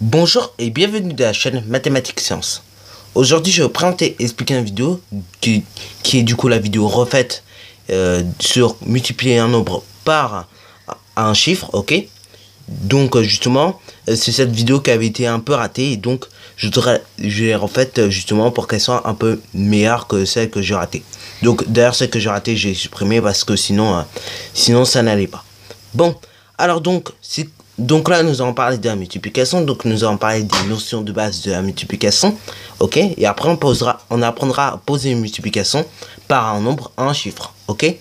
Bonjour et bienvenue dans la chaîne Mathématiques Sciences. Aujourd'hui, je vais vous présenter et expliquer une vidéo qui est du coup la vidéo refaite sur multiplier un nombre par un chiffre, ok. Donc justement, c'est cette vidéo qui avait été un peu ratée et donc je l'ai refaite justement pour qu'elle soit un peu meilleure que celle que j'ai ratée. Donc d'ailleurs celle que j'ai ratée, j'ai supprimé parce que sinon ça n'allait pas. Bon, alors donc là, nous allons parler de la multiplication. Donc, nous allons parler des notions de base de la multiplication. Ok. Et après, on apprendra à poser une multiplication par un nombre à un chiffre. Ok.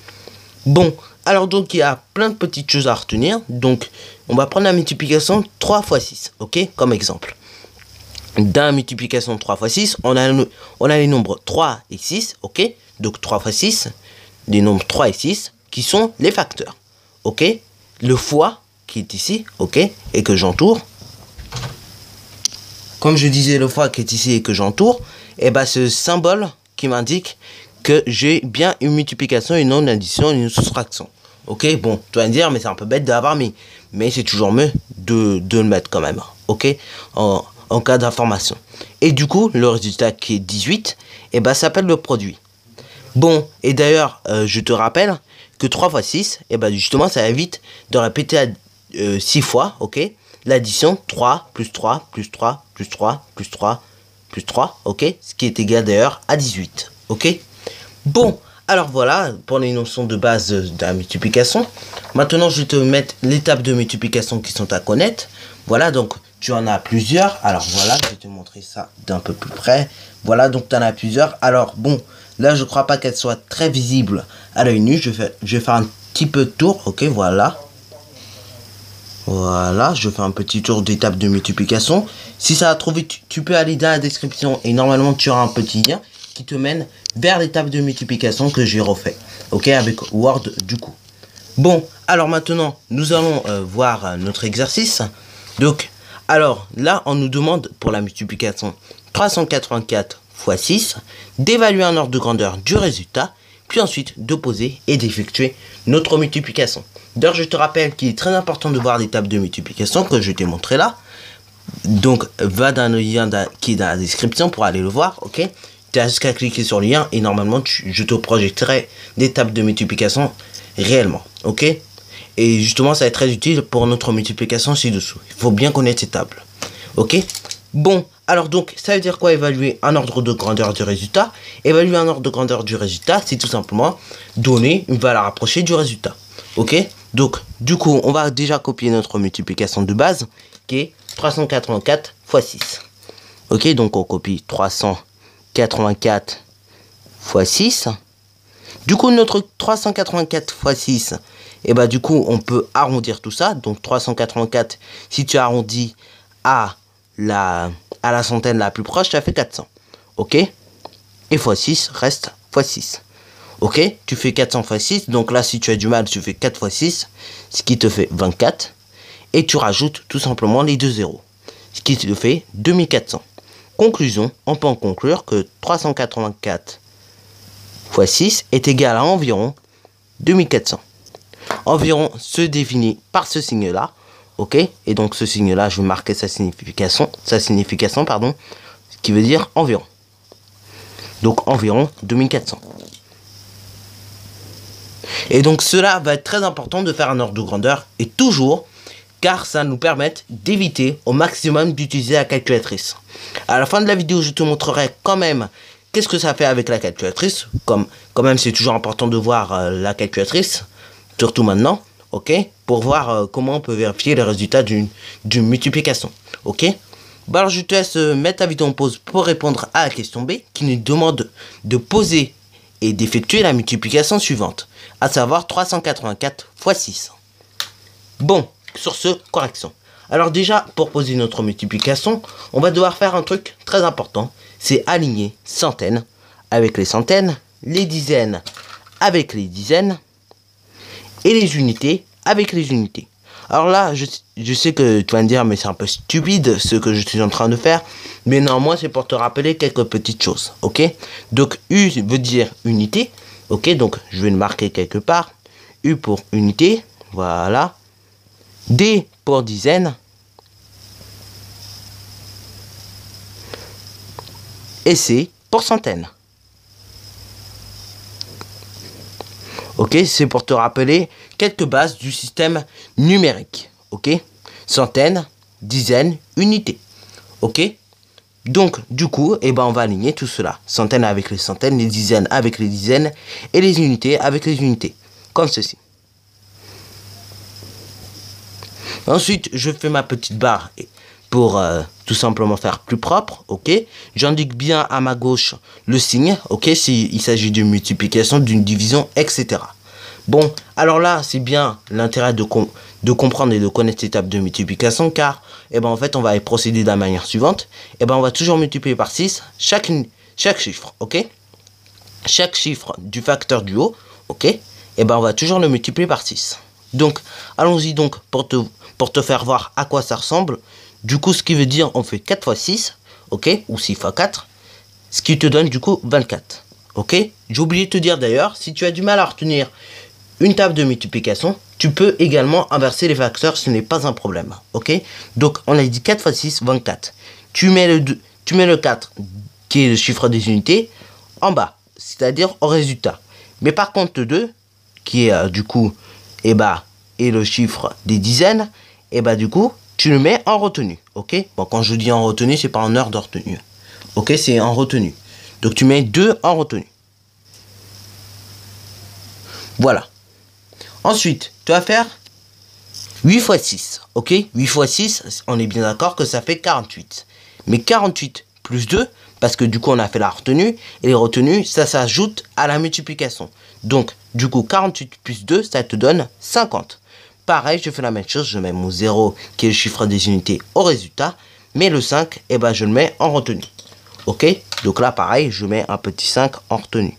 Bon. Alors, donc, il y a plein de petites choses à retenir. Donc, on va prendre la multiplication 3 fois 6. Ok. Comme exemple. Dans la multiplication 3 fois 6, on a les nombres 3 et 6. Ok. Donc, 3 fois 6, les nombres 3 et 6 qui sont les facteurs. Ok. Le fois qui est ici, ok, et que j'entoure. Comme je disais, le fois qui est ici et que j'entoure, et bah ce symbole qui m'indique que j'ai bien une multiplication et non une addition et une soustraction. Ok, bon, tu vas me dire, mais c'est un peu bête d'avoir mis, mais c'est toujours mieux de le mettre quand même, ok, en cas d'information. Et du coup, le résultat qui est 18, et bah ça s'appelle le produit. Bon, et d'ailleurs, je te rappelle que 3 fois 6, et bah justement, ça évite de répéter 6 fois, ok, l'addition 3 plus 3 plus 3 plus 3 plus 3 plus 3, ok, ce qui est égal d'ailleurs à 18, ok. Bon, alors voilà pour les notions de base de la multiplication. Maintenant, je vais te mettre l'étape de multiplication qui sont à connaître. Voilà, donc tu en as plusieurs. Alors voilà, je vais te montrer ça d'un peu plus près. Voilà, donc tu en as plusieurs. Alors bon, là, je crois pas qu'elle soit très visible à l'œil nu. Je vais faire un petit peu de tour, ok, voilà. Voilà, je fais un petit tour d'étape de multiplication. Si ça va trop vite, tu peux aller dans la description et normalement tu auras un petit lien qui te mène vers l'étape de multiplication que j'ai refait. Ok, avec Word du coup. Bon, alors maintenant, nous allons voir notre exercice. Donc, alors là, on nous demande pour la multiplication 384 fois 6 d'évaluer un ordre de grandeur du résultat, puis ensuite de poser et d'effectuer notre multiplication. D'ailleurs, je te rappelle qu'il est très important de voir l'étape de multiplication que je t'ai montré là. Donc, va dans le lien qui est dans la description pour aller le voir, ok. Tu as juste qu'à cliquer sur le lien et normalement, je te projetterai l'étape de multiplication réellement, ok. Et justement, ça va être très utile pour notre multiplication ci-dessous. Il faut bien connaître ces tables, ok. Bon, alors donc, ça veut dire quoi évaluer un ordre de grandeur du résultat? Évaluer un ordre de grandeur du résultat, c'est tout simplement donner une valeur approchée du résultat, ok. Donc, du coup, on va déjà copier notre multiplication de base, qui est 384 fois 6. Ok, donc on copie 384 fois 6. Du coup, notre 384 fois 6, et bah du coup, on peut arrondir tout ça. Donc, 384, si tu arrondis à la centaine la plus proche, ça fait 400. Ok, et fois 6 reste fois 6. Ok, tu fais 400 fois 6, donc là si tu as du mal, tu fais 4 fois 6, ce qui te fait 24, et tu rajoutes tout simplement les deux zéros, ce qui te fait 2400. Conclusion, on peut en conclure que 384 fois 6 est égal à environ 2400. Environ se définit par ce signe-là, ok, et donc ce signe-là, je vais marquer sa signification, pardon, ce qui veut dire environ. Donc environ 2400. Et donc cela va être très important de faire un ordre de grandeur et toujours car ça nous permet d'éviter au maximum d'utiliser la calculatrice. À la fin de la vidéo, je te montrerai quand même qu'est-ce que ça fait avec la calculatrice. Quand même, c'est toujours important de voir la calculatrice, surtout maintenant, ok, pour voir comment on peut vérifier les résultats d'une multiplication, ok. Bon, alors je te laisse mettre ta vidéo en pause pour répondre à la question B qui nous demande de poser et d'effectuer la multiplication suivante, à savoir 384 fois 6. Bon, sur ce, correction. Alors déjà, pour poser notre multiplication, on va devoir faire un truc très important, c'est aligner centaines avec les centaines, les dizaines avec les dizaines, et les unités avec les unités. Alors là, je sais que tu vas me dire, mais c'est un peu stupide ce que je suis en train de faire. Mais néanmoins, c'est pour te rappeler quelques petites choses, ok. Donc, U veut dire unité, ok. Donc, je vais le marquer quelque part. U pour unité, voilà. D pour dizaine. et C pour centaines. Ok, c'est pour te rappeler quelques bases du système numérique. Ok, centaines, dizaines, unités. Ok, donc du coup, on va aligner tout cela. Centaines avec les centaines, les dizaines avec les dizaines et les unités avec les unités. Comme ceci. Ensuite, je fais ma petite barre pour tout simplement faire plus propre, ok. J'indique bien à ma gauche le signe, ok, s'il s'agit d'une multiplication, d'une division, etc. Bon, alors là, c'est bien l'intérêt de comprendre et de connaître l'étape de multiplication, car, en fait, on va y procéder de la manière suivante. On va toujours multiplier par 6 chaque chiffre, ok. Chaque chiffre du facteur du haut, ok. On va toujours le multiplier par 6. Donc, allons-y donc pour te faire voir à quoi ça ressemble. Du coup, ce qui veut dire, on fait 4 fois 6, ok, ou 6 fois 4, ce qui te donne du coup 24, ok. J'ai oublié de te dire d'ailleurs, si tu as du mal à retenir une table de multiplication, tu peux également inverser les facteurs, ce n'est pas un problème, ok. Donc, on a dit 4 fois 6, 24. Tu mets le 4, qui est le chiffre des unités, en bas, c'est-à-dire au résultat. Mais par contre, le 2, qui est du coup, et le chiffre des dizaines, du coup, tu le mets en retenue, ok. Bon, quand je dis en retenue, c'est pas en heure de retenue, ok, c'est en retenue. Donc, tu mets 2 en retenue. Voilà. Ensuite, tu vas faire 8 fois 6, ok. 8 fois 6, on est bien d'accord que ça fait 48. Mais 48 plus 2, parce que du coup, on a fait la retenue, et les retenues, ça s'ajoute à la multiplication. Donc, du coup, 48 plus 2, ça te donne 50. Pareil, je fais la même chose, je mets mon 0, qui est le chiffre des unités, au résultat, mais le 5, je le mets en retenue. Ok, donc là, pareil, je mets un petit 5 en retenue.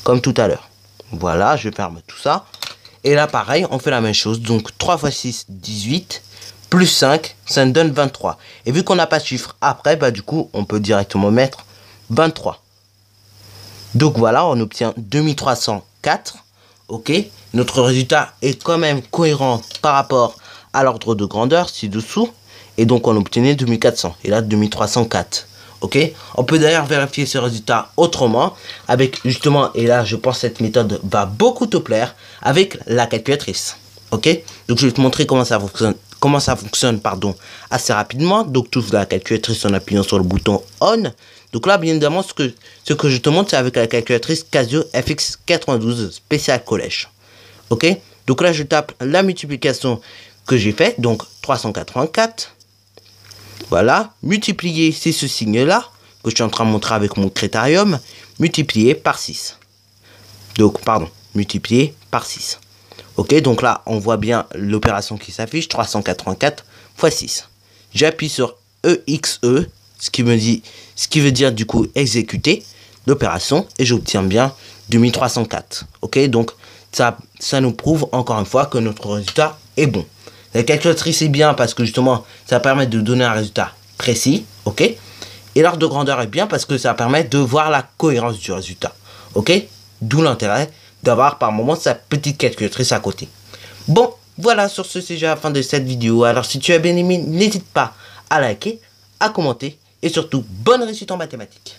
Comme tout à l'heure. Voilà, je ferme tout ça. Et là, pareil, on fait la même chose. Donc, 3 fois 6, 18, plus 5, ça nous donne 23. Et vu qu'on n'a pas de chiffre après, du coup, on peut directement mettre 23. Donc, voilà, on obtient 2304. Ok, notre résultat est quand même cohérent par rapport à l'ordre de grandeur ci-dessous. Et donc, on obtenait 2400. Et là, 2304. Ok, on peut d'ailleurs vérifier ce résultat autrement avec justement, et là je pense que cette méthode va beaucoup te plaire, avec la calculatrice. Ok, donc je vais te montrer comment ça fonctionne, assez rapidement. Donc tu ouvres la calculatrice en appuyant sur le bouton on. Donc là bien évidemment ce que je te montre, c'est avec la calculatrice Casio FX92 spécial collège. Ok, donc là je tape la multiplication que j'ai fait, donc 384. Voilà, multiplier, c'est ce signe-là, que je suis en train de montrer avec mon critérium, multiplié par 6. Donc, pardon, multiplié par 6. Ok, donc là, on voit bien l'opération qui s'affiche, 384 fois 6. J'appuie sur EXE, ce qui veut dire du coup exécuter l'opération, et j'obtiens bien 2304. Ok, donc ça nous prouve encore une fois que notre résultat est bon. La calculatrice est bien parce que justement, ça permet de donner un résultat précis, ok. Et l'ordre de grandeur est bien parce que ça permet de voir la cohérence du résultat, ok. D'où l'intérêt d'avoir par moment sa petite calculatrice à côté. Bon, voilà, sur ce, c'est déjà la fin de cette vidéo. Alors, si tu as bien aimé, n'hésite pas à liker, à commenter et surtout, bonne réussite en mathématiques.